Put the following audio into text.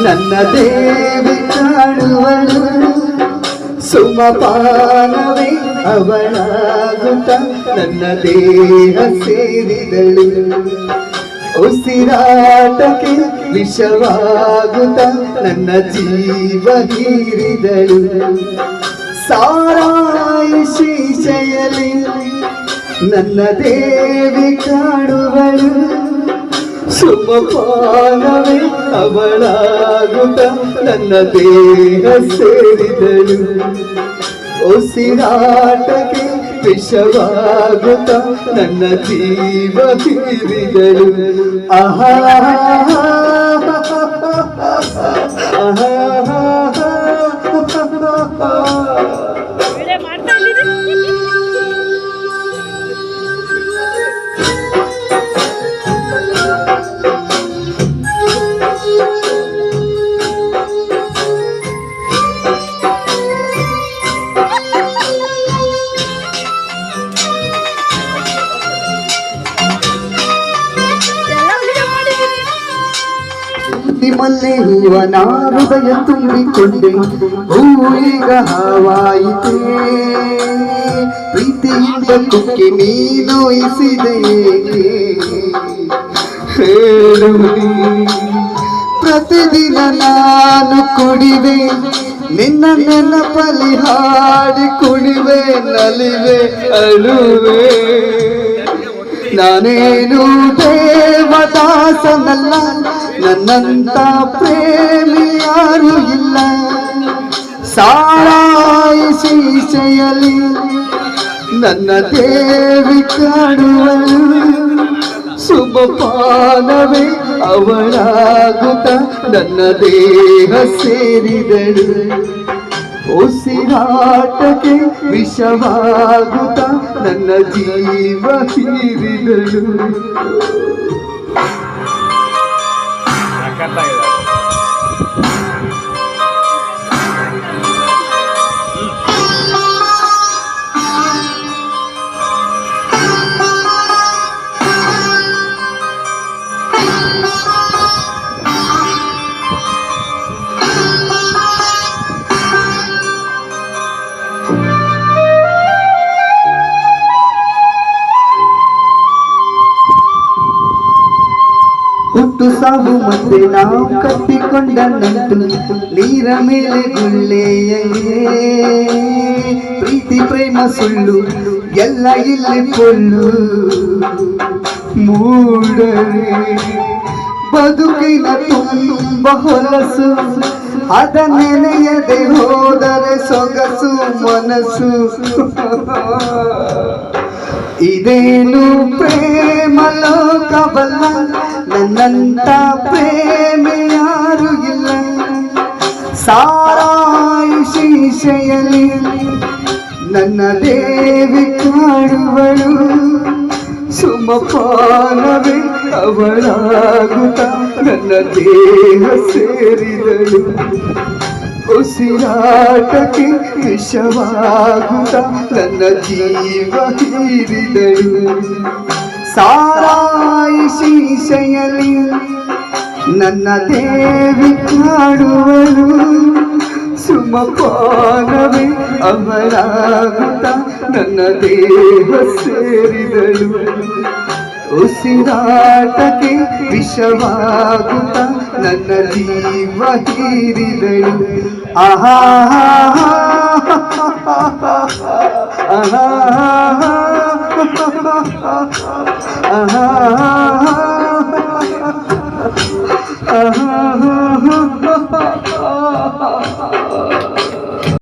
ನನ್ನ ದೇವಿ ಕಾಣುವಳು ಸುಮಪಾನವೇ ಅವಳಾಗುತ್ತ ನನ್ನ ದೇಹ ಸೇರಿದಳು ಉಸಿರಾಟಕ್ಕೆ ವಿಷವಾಗುತ್ತ ನನ್ನ ಜೀವ ಹೀರಿದಳು ಸಾರಾಯಿ ಶೀಶೆಯಲ್ಲಿ ನನ್ನ ದೇವಿ ಕಾಣುವಳು ಸುಮಪಾನವೇ ಅವಳಾಗುತ್ತ ನನ್ನ ದೇಹ ಸೇರಿದಳು ಉಸಿರಾಟಕ್ಕೆ ವಿಷವಾಗುತ್ತ ನನ್ನ ಜೀವ ಹೀರಿದಳು ಆಹಾ ಮಲ್ಲೆ ಹೂವನ ಹೃದಯ ತುಂಬಿಕೊಂಡೆ ಹೂವೀಗ ಹಾವಾಯಿತೆ ಪ್ರೀತಿಯಿಂದ ಕುಕ್ಕಿ ನೀನೋಯಿಸಿದೆ ಹೇಳು ಪ್ರತಿದಿನ ನಾನು ಕುಡಿವೆ ನಿನ್ನ ನೆನಪಲಿ ಹಾಡಿ ಕುಣಿವೆ ನಲಿವೆ ಅಳುವೆ ನಾನೇನು ದೇವದಾಸನಲ್ಲ ನನ್ನಂತ ಪ್ರೇಮಿ ಯಾರು ಇಲ್ಲ ಸಾರಾಯಿ ಶೀಶೆಯಲ್ಲಿ ನನ್ನ ದೇವಿ ಕಾಣುವಳು ಸುಮಪಾನವೇ ಅವಳಾಗುತ್ತ ನನ್ನ ದೇಹ ಸೇರಿದಳು ಉಸಿರಾಟಕ್ಕೆ ವಿಷವಾಗುತ್ತ ನನ್ನ ಜೀವ ಹೀರಿದಳು ಹುಟ್ಟು ಸಾವು ಮತ್ತೆ ನಾವು ಕಟ್ಟಿಕೊಂಡ ನಂಟು ನೀರ ಮೇಲೆ ಗುಳ್ಳೆಯಂಗೆ ಪ್ರೀತಿ ಪ್ರೇಮ ಸುಳ್ಳು ಎಲ್ಲ ಇಲ್ಲಿ ಕೊಲ್ಲು ಮೂಡರೆ ಬದುಕಿನ ತುಂಬ ಹೊಲಸು ಅದ ನೆನೆಯದೆ ಹೋದರೆ ಸೊಗಸು ಮನಸ್ಸು ಇದೇನು ಪ್ರೇಮ ಲೋಕವಲ್ಲ ನನ್ನಂತ ಪ್ರೇಮಿ ಯಾರು ಇಲ್ಲ ಸಾರಾಯಿ ಶೀಶೆಯಲ್ಲಿ ನನ್ನ ದೇವಿ ಕಾಣುವಳು ಸುಮಪಾನವೇ ಅವಳಾಗುತ್ತ ನನ್ನ ದೇಹ ಸೇರಿದಳು ಉಸಿರಾಟಕ್ಕೆ ವಿಷವಾಗುತ್ತ ನನ್ನ ಜೀವ ಹೀರಿದಳು ಸಾರಾಯಿ ಶೀಶೆಯಲ್ಲಿ ನನ್ನ ದೇವಿ ಕಾಣುವಳು ಸುಮಪಾನವೇ ಅವಳಾಗುತ್ತ ನನ್ನ ದೇಹ ಸೇರಿದಳು ಉಸಿರಾಟಕ್ಕೆ ವಿಷವಾಗುತ್ತ ನನ್ನ ಜೀವ ಹೀರಿದಳು ಆಹಾ ಆಹಾ ಆಹಾ